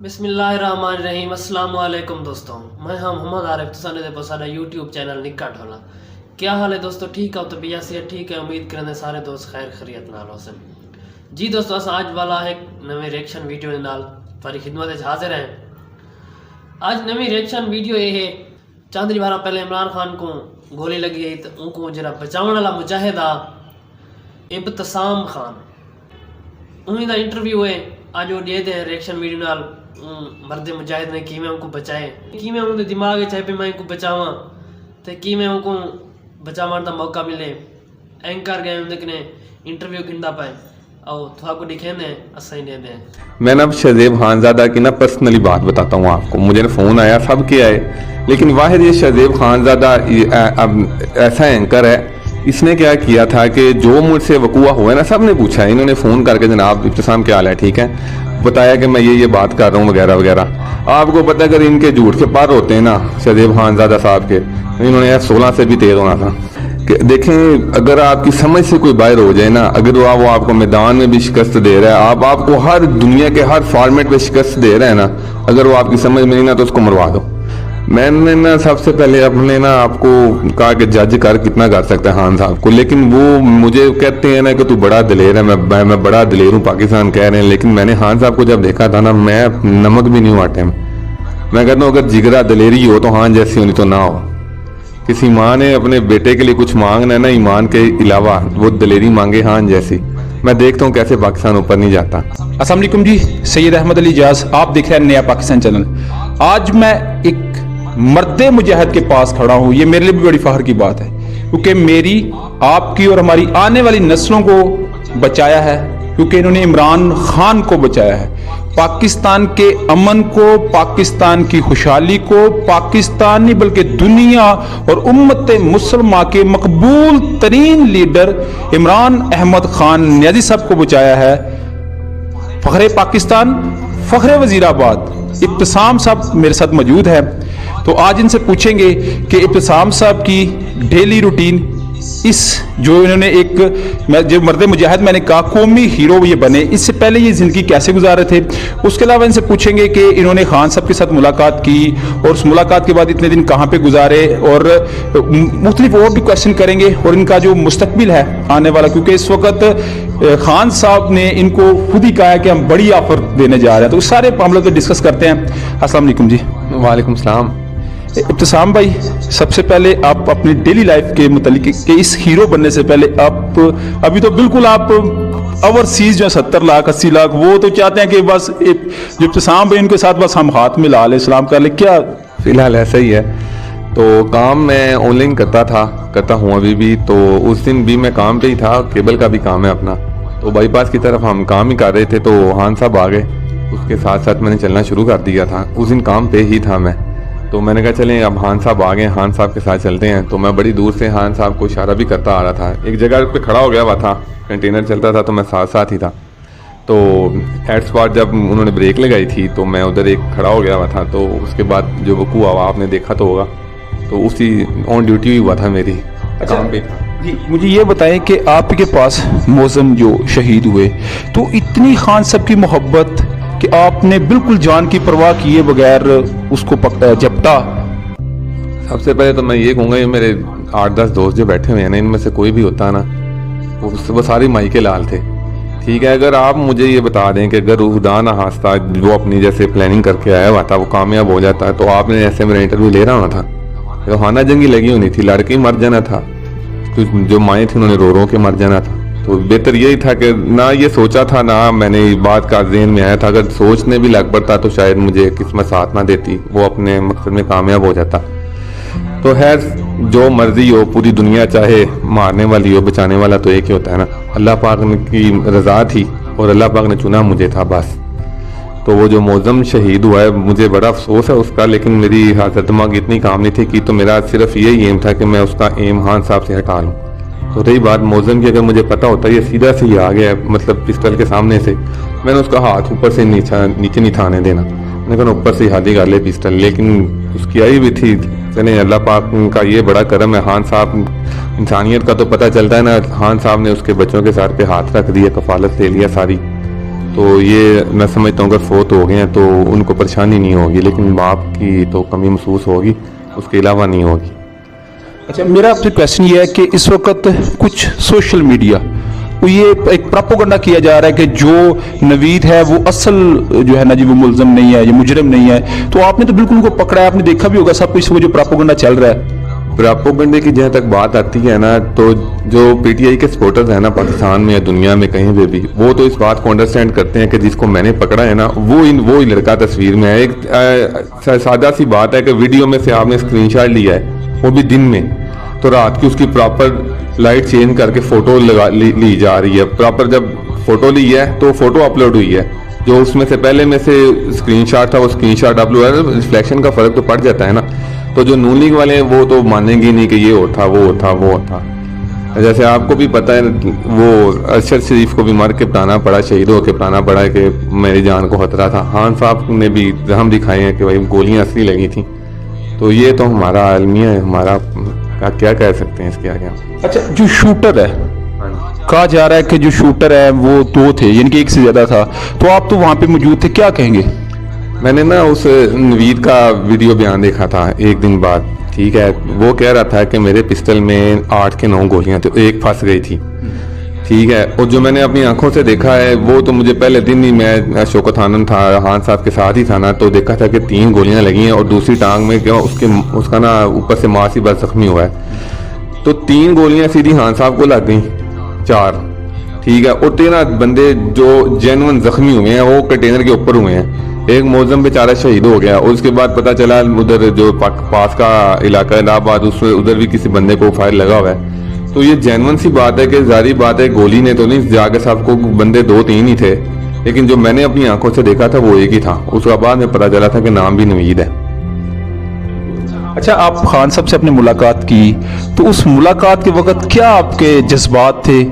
बिस्मिल्लाहिर्रहमानिर्रहीम। अस्सलाम वालेकुम दोस्तों, मैं मोहम्मद आरिफ तुसाने दे पसाना यूट्यूब चैनल निक्का ढोला। क्या हाल है दोस्तों? ठीक हो? तो बिया से ठीक है। उम्मीद करें सारे दोस्त खैर खैरियत नाल हो सन। जी दोस्तों, अस आज वाला एक नवे रिएक्शन वीडियो के नाल तुम्हारी खिदमत हाजिर हैं। आज नवी रिएक्शन वीडियो ये है, चांदरी बारा पहले इमरान खान को गोली लगी है तो उनको जरा बचाने वाला मुजाहिद इब्तिसाम खान उन्हीं का इंटरव्यू है। आज वो दे दे रिएक्शन वीडियो नाल मर्द मुजाहिद ने कि मैं उनको बचाए कि मैं उनके दिमाग चाहे भी मैं उनको बचावा तो कि मैं उनको बचावन का मौका मिले। एंकर गए उनके इंटरव्यू गिंदा पाए और थोड़ा दिखे ने असा ही दे दें। मैं ना शहजेब खानजादा की ना पर्सनली बात बताता हूँ आपको। मुझे ना फ़ोन आया, सब के आए, लेकिन वाहिद ये शहजेब खानजादा ऐसा एंकर है, इसने क्या किया था कि जो मुझसे वकूआ हुआ ना, सब ने पूछा, इन्होंने फ़ोन करके जनाब इब्तिसाम क्या हाल है, ठीक है, बताया कि मैं ये बात कर रहा हूँ वगैरह वगैरह। आपको पता है अगर इनके झूठ के पार होते हैं ना शहजेब खानजादा साहब के, इन्होंने F16 से भी तेज होना था। कि देखें, अगर आपकी समझ से कोई बाहर हो जाए ना, अगर वो आपको मैदान में भी शिकस्त दे रहा है, आपको हर दुनिया के हर फॉर्मेट पे शिकस्त दे रहा है ना, अगर वो आपकी समझ में नहीं ना तो उसको मरवा दो। मैंने ना सबसे पहले अपने ना आपको कहा कि जज कर कितना कर सकता है खान साहब को, लेकिन वो मुझे कहते हैं ना कि तू बड़ा दिलेर है। मैं बड़ा दिलेर हूँ, पाकिस्तान कह रहे हैं, लेकिन मैंने खान साहब को जब देखा था ना, मैं नमक भी नहीं हुआ टाइम। मैं कहता हूँ अगर जिगरा दिलेरी हो तो खान जैसी होनी तो ना हो। किसी माँ ने अपने बेटे के लिए कुछ मांगना है ना, ईमान के अलावा, वो दिलेरी मांगे खान जैसी। मैं देखता हूँ कैसे पाकिस्तान ऊपर नहीं जाता। अस्सलाम वालेकुम जी, सैयद अहमद अली जाज, आप देख रहे हैं नया पाकिस्तान चैनल। आज मैं एक मर्दे मुजाहिद के पास खड़ा हूँ। ये मेरे लिए भी बड़ी फख्र की बात है, क्योंकि मेरी, आपकी और हमारी आने वाली नस्लों को बचाया है, क्योंकि इन्होंने इमरान खान को बचाया है। पाकिस्तान के अमन को, पाकिस्तान की खुशहाली को, पाकिस्तान नहीं बल्कि दुनिया और उम्मत मुसलमान के मकबूल तरीन लीडर इमरान अहमद खान नियाज़ी साहब को बचाया है। फ़ख्रे पाकिस्तान, फ़ख्रे वज़ीराबाद इब्तिसाम साहब मेरे साथ मौजूद है। तो आज इनसे पूछेंगे कि इब्तिसाम साहब की डेली रूटीन, इस जो इन्होंने एक जो मर्द मुजाहिद मैंने कहा कौमी हीरो ये बने, इससे पहले ये ज़िंदगी कैसे गुजारे थे। उसके अलावा इनसे पूछेंगे कि इन्होंने खान साहब के साथ मुलाकात की और उस मुलाकात के बाद इतने दिन कहाँ पे गुजारे, और मुख्तलिफ और भी क्वेश्चन करेंगे, और इनका जो मुस्तकबिल है आने वाला, क्योंकि इस वक्त खान साहब ने इनको खुद ही कहा है कि हम बड़ी ऑफर देने जा रहे हैं। तो उस सारे मामलों पर डिस्कस करते हैं। अस्सलाम वालेकुम जी। वालेकुम सलाम। इब्तिसाम भाई, सबसे पहले आप अपनी डेली लाइफ के मुतालिक के इस हीरो बनने से पहले आप अभी तो बिल्कुल आप ओवरसीज जो 70 लाख 80 लाख वो तो चाहते हैं कि बस जो इब्तिसाम भाई इनके साथ बस हम हाथ मिला ले, सलाम कर ले, क्या? फिलहाल ऐसा ही है। तो काम मैं ऑनलाइन करता हूँ अभी भी। तो उस दिन भी मैं काम पे ही था, केबल का भी काम है अपना। तो बाईपास की तरफ हम काम ही कर रहे थे, तो खान साहब आ गए, उसके साथ साथ मैंने चलना शुरू कर दिया था। उस दिन काम पे ही था मैं, तो मैंने कहा चलें अब खान साहब आ गए, खान साहब के साथ चलते हैं। तो मैं बड़ी दूर से खान साहब को इशारा भी करता आ रहा था। एक जगह पे खड़ा हो गया हुआ था, कंटेनर चलता था, तो मैं साथ साथ ही था। तो एट स्पॉट जब उन्होंने ब्रेक लगाई थी तो मैं उधर एक खड़ा हो गया हुआ था। तो उसके बाद जो वकूआ हुआ आपने देखा तो होगा, तो उसी ऑन ड्यूटी भी हुआ था, मेरी काम पे था। जी, मुझे ये बताएं कि आपके पास मौज़म जो शहीद हुए, तो इतनी खान साहब की मोहब्बत कि आपने बिल्कुल जान की परवाह किए बगैर उसको झपटा। सबसे पहले तो मैं ये कहूँगा, ये मेरे 8-10 दोस्त जो बैठे हुए हैं ना, इनमें से कोई भी होता ना, वो सारे माई के लाल थे, ठीक है। अगर आप मुझे ये बता दें कि अगर खुदा ना हास्ता वो अपनी जैसे प्लानिंग करके आया हुआ था वो कामयाब हो जाता है, तो आपने ऐसे मेरा इंटरव्यू ले रहा होना था, तो हाना जंगी लगी होनी थी, लड़के मर जाना था, तो जो माएँ थी उन्होंने रो रो के मर जाना था। तो बेहतर यही था कि ना ये सोचा था, ना मैंने इस बात का ज़हन में आया था। अगर सोचने भी लग पड़ता तो शायद मुझे किस्मत साथ ना देती, वो अपने मकसद में कामयाब हो जाता। तो खैर, जो मर्जी हो, पूरी दुनिया चाहे मारने वाली हो, बचाने वाला तो एक ही होता है ना। अल्लाह पाक की रज़ा थी और अल्लाह पाक ने चुना मुझे था बस। तो वो जो मौज़म शहीद हुआ है, मुझे बड़ा अफसोस है उसका, लेकिन मेरी हालत दिमाग इतनी काम नहीं थी कि, तो मेरा सिर्फ यही एम था कि मैं उसका एम खान साहब से हटा लूँ। तो रही बात मौज़म की, अगर मुझे पता होता ये सीधा से ही आ गया, मतलब पिस्टल के सामने से, मैंने उसका हाथ ऊपर से नीचे नहीं थाने देना, मैंने कहा ऊपर से हाथ ही कर ले पिस्टल, लेकिन उसकी आई भी थी। चले अल्लाह पाक का ये बड़ा करम है। खान साहब, इंसानियत का तो पता चलता है ना, खान साहब ने उसके बच्चों के सर पे हाथ रख दिया, कफालत ले लिया सारी। तो ये मैं समझता हूँ अगर फोत हो गए हैं तो उनको परेशानी नहीं होगी, लेकिन बाप की तो कमी महसूस होगी, उसके अलावा नहीं होगी। अच्छा, मेरा आपसे क्वेश्चन ये है कि इस वक्त कुछ सोशल मीडिया वो ये एक प्रोपेगेंडा किया जा रहा है कि जो नवीद है वो असल जो है ना जी वो मुल्ज़म नहीं है, ये मुजरिम नहीं है, तो आपने तो बिल्कुल उनको पकड़ा है, आपने देखा भी होगा सब कुछ, वो जो प्रोपेगेंडा चल रहा है। प्रोपेगेंडे की जहाँ तक बात आती है ना, तो जो पीटीआई के सपोर्टर्स हैं ना पाकिस्तान में या दुनिया में कहीं पे भी, वो तो इस बात को अंडरस्टैंड करते हैं कि जिसको मैंने पकड़ा है ना वो ही लड़का तस्वीर में है। एक सादा सी बात है कि वीडियो में से आपने स्क्रीनशॉट लिया है, वो भी दिन में, तो रात की उसकी प्रॉपर लाइट चेंज करके फोटो ली जा रही है। प्रॉपर जब फोटो ली है तो फोटो अपलोड हुई है, जो उसमें से पहले में से स्क्रीनशॉट था वो स्क्रीनशॉट अपलोड है, रिफ्लेक्शन का फर्क तो पड़ जाता है ना। तो जो नून लीग वाले हैं वो तो मानेंगे नहीं कि ये होता वो होता वो होता। जैसे आपको भी पता है वो अरशद शरीफ को भी मार के बताना पड़ा, शहीद होकर बताना पड़ा कि मेरी जान को खतरा था। खान साहब ने भी रहम दिखाए हैं कि भाई गोलियां असली लगी थी। तो ये तो हमारा आलमिया है, हमारा क्या कह सकते हैं इसके आगे। अच्छा, जो शूटर है, कहा जा रहा है कि जो शूटर है वो दो थे, यानी कि एक से ज्यादा था, तो आप तो वहां पे मौजूद थे, क्या कहेंगे? मैंने ना उस नवीद का वीडियो बयान देखा था एक दिन बाद, ठीक है। वो कह रहा था कि मेरे पिस्टल में 8 के 9 गोलियां थी, एक फंस गई थी, ठीक है। और जो मैंने अपनी आंखों से देखा है वो तो मुझे पहले दिन ही, मैं शौकत आनंद था खान साहब के साथ ही था ना, तो देखा था कि 3 गोलियां लगी हैं और दूसरी टांग में क्या उसका ना ऊपर से मांस ही बस जख्मी हुआ है। तो 3 गोलियां सीधी खान साहब को लग गई, 4, ठीक है। और 13 बंदे जो जेन्युइन जख्मी हुए हैं वो कंटेनर के ऊपर हुए हैं। एक मौजम बेचारा शहीद हो गया, और उसके बाद पता चला उधर जो पास का इलाका इलाहाबाद, उसमें उधर भी किसी बंदे को फायर लगा हुआ है। तो ये जेन्युइन सी बात है कि जारी बात है गोली ने तो नहीं, जाके साहब को बंदे 2-3 ही थे, लेकिन जो मैंने अपनी आंखों से देखा था वो एक ही था। उसके बाद में पता चला था कि नाम भी नवीद है। अच्छा, आप खान साहब से अपनी मुलाकात की, तो उस मुलाकात के वक्त क्या आपके जज्बात थे?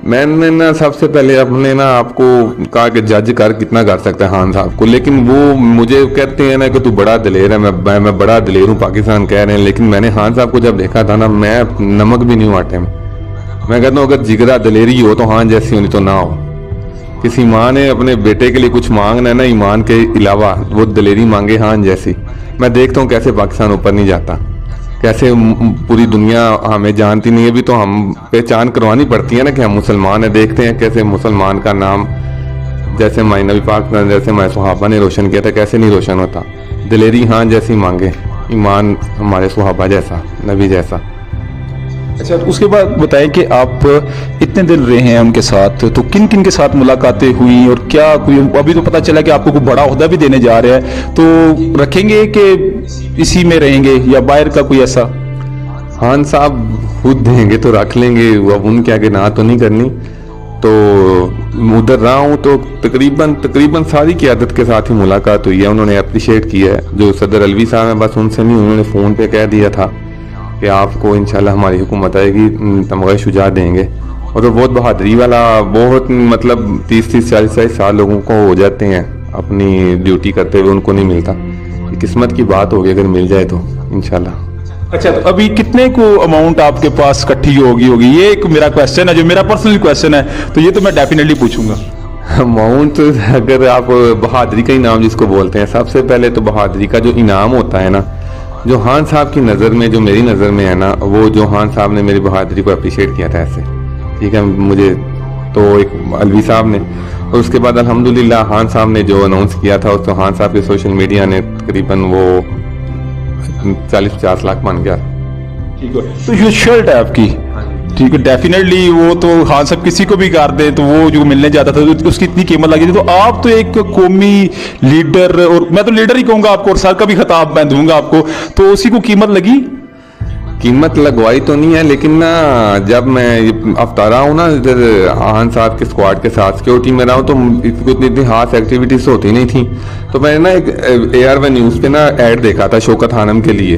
मैंने ना सबसे पहले अपने ना आपको कहा कि जज कर कितना कर सकता है खान साहब को, लेकिन वो मुझे कहते हैं ना कि तू बड़ा दलेर है, मैं बड़ा दलेर हूँ, पाकिस्तान कह रहे हैं, लेकिन मैंने खान साहब को जब देखा था ना, मैं नमक भी नहीं हूँ आटे में। मैं कहता हूँ अगर जिगरा दलेरी हो तो खान जैसी होनी तो ना हो। किसी माँ ने अपने बेटे के लिए कुछ मांगना है ना ईमान के अलावा, वो दलेरी मांगे खान जैसी। मैं देखता हूँ कैसे पाकिस्तान ऊपर नहीं जाता, कैसे पूरी दुनिया हमें जानती नहीं है, भी तो हम पहचान करवानी पड़ती है ना कि हम मुसलमान हैं। देखते हैं कैसे मुसलमान का नाम जैसे माई नबी पाक जैसे माई सुहाबा ने रोशन किया था, कैसे नहीं रोशन होता। दिलेरी खान जैसी मांगे, ईमान हमारे सुहाबा जैसा, नबी जैसा। अच्छा, तो उसके बाद बताएं कि आप इतने दिन रहे हैं उनके साथ, तो किन किन के साथ मुलाकातें हुई, और क्या कोई अभी तो पता चला कि आपको कोई बड़ा ओहदा भी देने जा रहे हैं, तो रखेंगे कि इसी में रहेंगे या बाहर का कोई ऐसा? खान साहब खुद देंगे तो रख लेंगे, अब उनके आगे ना तो नहीं करनी। तो उधर रहा हूँ तो तकरीबन सारी क़यादत के साथ ही मुलाकात हुई है। उन्होंने अप्रिशिएट किया है, जो सदर अलवी साहब हैं बस उनसे नहीं, उन्होंने फ़ोन पे कह दिया था कि आपको इंशाल्लाह हमारी हुकूमत आएगी तमगा शुजा देंगे। और तो बहुत बहादुरी वाला, बहुत मतलब 30-40 साल लोगों को हो जाते हैं अपनी ड्यूटी करते हुए, उनको नहीं मिलता। ये किस्मत की बात होगी, अगर मिल जाए तो इंशाल्लाह। अच्छा, तो अभी कितने को अमाउंट आपके पास इकट्ठी होगी? ये एक मेरा क्वेश्चन है, जो मेरा पर्सनल क्वेश्चन है, तो ये तो मैं डेफिनेटली पूछूंगा। अमाउंट अगर आप बहादुरी का इनाम जिसको बोलते हैं, सबसे पहले तो बहादुरी का जो इनाम होता है ना, जो खान साहब की नज़र में, जो मेरी नज़र में है ना, वो जो खान साहब ने मेरी बहादुरी को अप्रिशिएट किया था ऐसे, ठीक है, मुझे तो एक अलवी साहब ने, और उसके बाद अल्हम्दुलिल्लाह खान साहब ने जो अनाउंस किया था, उस तो खान साहब के सोशल मीडिया ने तकरीबन वो 40-50 लाख मान गया। ठीक है, तो ये शर्ट है आपकी, ठीक है, डेफिनेटली वो तो खान साहब किसी को भी कर दे तो वो जो मिलने जाता था तो उसकी इतनी कीमत लगी थी। तो आप तो एक कौमी लीडर, और मैं तो लीडर ही कहूंगा आपको, और सर का भी खिताब मैं दूंगा आपको, तो उसी को कीमत लगी? कीमत लगवाई तो नहीं है, लेकिन ना जब मैं अफ्तार रहा हूँ ना इधर खान साहब के स्क्वाड के साथ सिक्योरिटी में रहा हूँ, तो इतनी खास एक्टिविटीज होती नहीं थी। तो मैंने ना एक AR1 न्यूज़ पे ना ऐड देखा था शौकत खानम के लिए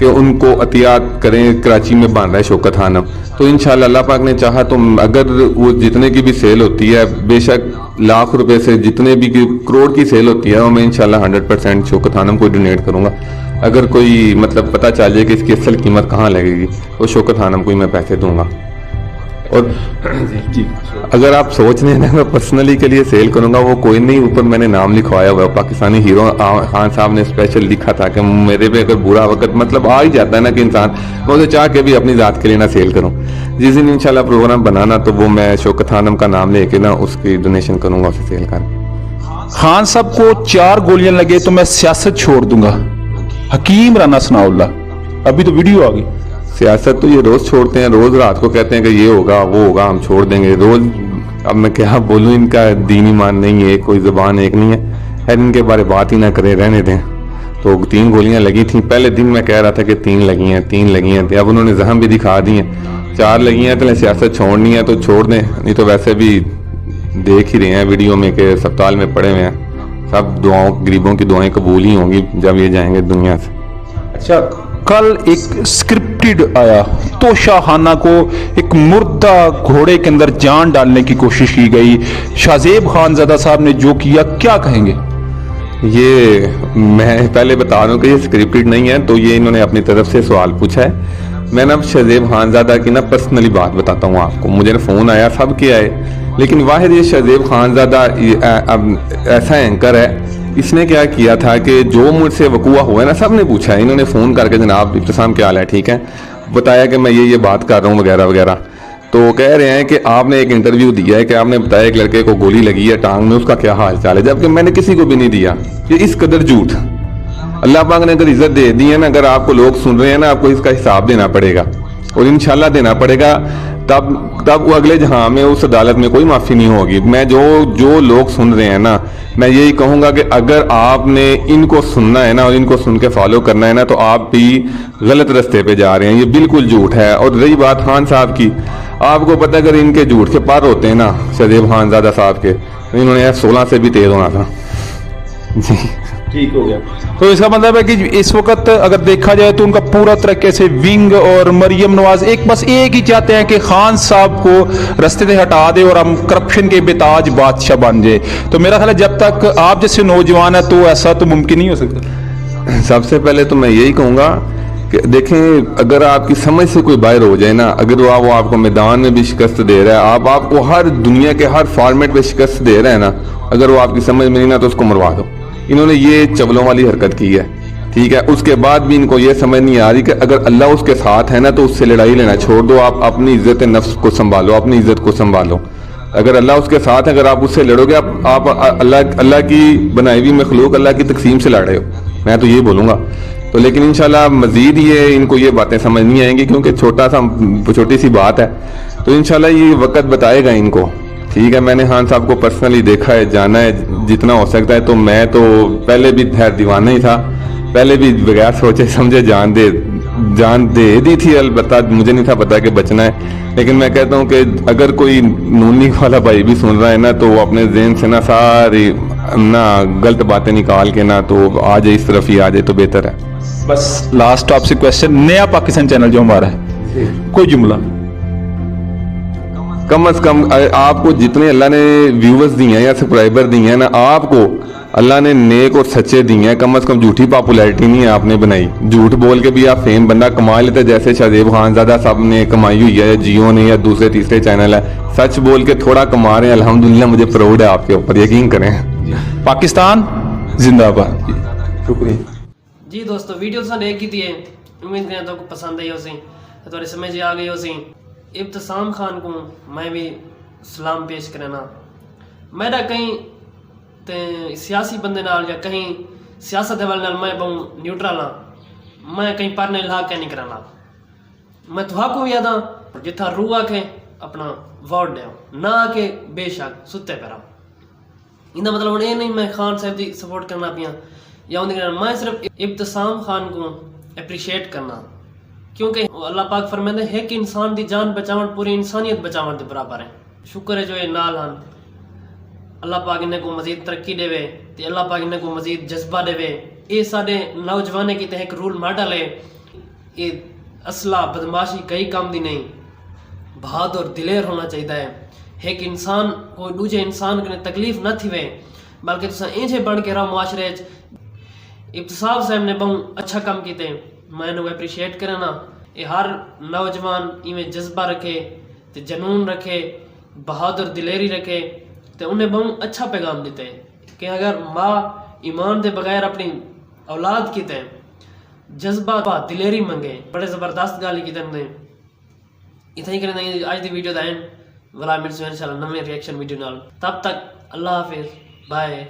कि उनको अतियात करें, कराची में बन रहा है शौकत खानम। तो इंशाल्लाह अल्लाह पाक ने चाहा तो अगर वो जितने की भी सेल होती है, बेशक लाख रुपए से जितने भी करोड़ की सेल होती है, वो मैं इंशाल्लाह 100% शौकत खानम को डोनेट करूंगा। अगर कोई मतलब पता चल जाए कि इसकी असल कीमत कहाँ लगेगी, तो शौकत खानम को ही मैं पैसे दूंगा। और जी अगर आप सोच रहे हैं ना मैं पर्सनली के लिए सेल करूंगा, वो कोई नहीं, ऊपर मैंने नाम लिखवाया हुआ है, पाकिस्तानी हीरो खान साहब ने स्पेशल लिखा था कि मेरे पे अगर बुरा वक्त मतलब आ ही जाता है ना कि इंसान, मैं उसे चाह के भी अपनी ज़ात के लिए ना सेल करूं। जिस दिन इंशाल्लाह प्रोग्राम बनाना तो वो मैं शौकत खानम का नाम लेके ना उसकी डोनेशन करूंगा, उसे सेल कर। खान साहब को 4 गोलियां लगे तो मैं सियासत छोड़ दूंगा, हकीम राना सनाउल्लाह, अभी तो वीडियो आ गई। सियासत तो ये रोज छोड़ते हैं, रोज रात को कहते हैं कि ये होगा वो होगा, हम छोड़ देंगे रोज। अब मैं क्या बोलूं, इनका दीन ईमान नहीं है, कोई जुबान एक नहीं है, खैर इनके बारे बात ही ना करें, रहने दें। तो 3 गोलियां लगी थी, पहले दिन मैं कह रहा था कि 3 लगी हैं 3 लगी हैं, अब उन्होंने जहम भी दिखा दी हैं, 4 लगी हैं, तो सियासत छोड़नी है तो छोड़ दें, नहीं तो वैसे भी देख ही रहे हैं वीडियो में कि अस्पताल में पड़े हुए हैं, सब दुआओं गरीबों की दुआएं कबूल ही होंगी जब ये जाएंगे दुनिया से। अच्छा, कल एक स्क्रिप्टेड आया, तोशाखाना को एक मुर्दा घोड़े के अंदर जान डालने की कोशिश की गई, शाहजेब खानजादा साहब ने जो किया, क्या कहेंगे? ये मैं पहले बता रहा हूँ कि ये स्क्रिप्टेड नहीं है, तो ये इन्होंने अपनी तरफ से सवाल पूछा है। मैं ना शाहजेब खानजादा की ना पर्सनली बात बताता हूँ आपको, मुझे ना फ़ोन आया, सब किया है, लेकिन वाहिद ये शाहजेब खानजादा ऐसा एंकर है, इसने क्या किया था कि जो मुझसे वकूआ हुआ है ना, सब ने पूछा है, इन्होंने फ़ोन करके जनाब इब्तिसाम क्या हाल है, ठीक है, बताया कि मैं ये बात कर रहा हूँ वगैरह वगैरह। तो कह रहे हैं कि आपने एक इंटरव्यू दिया है कि आपने बताया एक लड़के को गोली लगी है टांग में, उसका क्या हाल चाल है, जबकि मैंने किसी को भी नहीं दिया। ये इस कदर झूठ, अल्लाह पाक ने अगर इज्जत दे दी है ना, अगर आपको लोग सुन रहे हैं ना, आपको इसका हिसाब देना पड़ेगा और इंशाल्लाह देना पड़ेगा, तब वो अगले जहां में उस अदालत में कोई माफ़ी नहीं होगी। मैं जो लोग सुन रहे हैं ना, मैं यही कहूँगा कि अगर आपने इनको सुनना है ना और इनको सुन के फॉलो करना है ना, तो आप भी गलत रास्ते पे जा रहे हैं, ये बिल्कुल झूठ है। और रही बात खान साहब की, आपको पता है अगर इनके झूठ के पार होते हैं ना शाहजेब खानजादा साहब के, तो इन्होंने 16 से भी तेज होना था जी। ठीक हो गया, तो इसका मतलब है कि इस वक्त अगर देखा जाए तो उनका पूरा तरीके से विंग और मरियम नवाज बस एक ही चाहते हैं कि खान साहब को रास्ते से हटा दे और हम करप्शन के बेताज बादशाह बन जाए। तो मेरा ख्याल है जब तक आप जैसे नौजवान है तो ऐसा तो मुमकिन नहीं हो सकता। सबसे पहले तो मैं यही कहूँगा कि देखें, अगर आपकी समझ से कोई बाहर हो जाए ना, अगर वो आपको मैदान में भी शिकस्त दे रहा है, आपको हर दुनिया के हर फॉर्मेट पे शिकस्त दे रहा है ना, अगर वो आपकी समझ में नहीं ना, तो उसको मरवा दो। इन्होंने ये चवलों वाली हरकत की है, ठीक है, उसके बाद भी इनको ये समझ नहीं आ रही कि अगर अल्लाह उसके साथ है ना, तो उससे लड़ाई लेना छोड़ दो, आप अपनी इज्जत नफ्स को संभालो, अपनी इज्जत को संभालो। अगर अल्लाह उसके साथ है, अगर आप उससे लड़ोगे, आप अल्लाह की बनाई हुई मखलूक, अल्लाह की तकसीम से लड़ रहे हो, मैं तो ये बोलूँगा। तो लेकिन इंशाल्लाह मजीद ये इनको ये बातें समझ नहीं आएंगी, क्योंकि छोटी सी बात है, तो इंशाल्लाह ये वक्त बताएगा इनको, ठीक है। मैंने खान साहब को पर्सनली देखा है, जाना है जितना हो सकता है, तो मैं तो पहले भी खैर दीवाना ही था, पहले भी बगैर सोचे समझे जान दे दी थी, अलबत्ता मुझे नहीं था पता कि बचना है। लेकिन मैं कहता हूँ कि अगर कोई नूनी वाला भाई भी सुन रहा है ना, तो वो अपने ज़हन से ना सारी ना गलत बातें निकाल के ना तो आ जाए, इस तरफ ही आ जाए तो बेहतर है। बस लास्ट आपसे क्वेश्चन, नया पाकिस्तान चैनल जो हमारा है, कोई जुमला कम से कम आपको जितने अल्लाह ने व्यूवर्स दिए हैं या सब्सक्राइबर दिए हैं ना, आपको अल्लाह ने नेक और सच्चे दिए हैं, कम से कम झूठी पॉपुलैरिटी नहीं है आपने बनाई। झूठ बोल के भी आप फेम बंदा कमा लेते, जैसे शाहजेब खानजादा साहब ने कमाई हुई है, या जियो ने, या दूसरे तीसरे चैनल है, सच बोल के थोड़ा कमा रहे हैं, अल्हम्दुलिल्लाह, मुझे प्राउड है आपके ऊपर, यकीन करें। पाकिस्तान जिंदाबाद। शुक्रिया जी दोस्तों, वीडियो तुम एक ही थी, उम्मीद करें तो पसंद आई हो सी, तो समझ आ गई हो सी। इब्तिसाम खान को मैं भी सलाम पेश करना, मेरा कहीं ते सियासी बंदे नाल या कहीं सियासत वाले नाल मैं बहुत न्यूट्रल हाँ, मैं कहीं परने ला के नहीं कराना, मैं तुहाको भी यादा जिथा रूह आके अपना वोट दो ना के बेशक सुते पे रहो। इनका मतलब हूँ ये नहीं मैं खान साहब की सपोर्ट करना पिया या उनके, मैं सिर्फ इब्तिसाम खान को अप्रीशिएट करना, क्योंकि अल्लाह पाक फरमाते है कि इंसान की जान बचावन पूरी इंसानियत बचावन के बराबर है। शुक्र है जो ये नाल हन, अल्लाह पाक इन्हें को मजीद तरक्की देवे, तो अल्लाह पाक इन्हें को मजीद जज्बा देवे। ये साढ़े नौजवाने की तह एक रूल मॉडल है, ये असला बदमाशी कई काम दी नहीं, बहादुर दिलेर होना चाहिए है कि इंसान कोई दूजे इंसान के तकलीफ न थी वे, बल्कि तुसा इंजे बन के रहो मुआशरे। इब्तिसाम साहब ने बहुत अच्छा काम किए, मैं इन्हें अप्रीशिएट करना। ये हर नौजवान इवें जज्बा रखे ते जनून रखे, बहादुर दिलेरी रखे, तो उन्हें बहुत अच्छा पैगाम देते हैं कि अगर माँ ईमान के बगैर अपनी औलाद की ते जज्बा दिलेरी मंगे, बड़े ज़बरदस्त गाली की तने इतना ही करें आज की वीडियो का एंड। वाला मिलते हैं इंशाल्लाह नवे रिएक्शन वीडियो नाल। तब तक अल्लाह हाफिज़, बाय।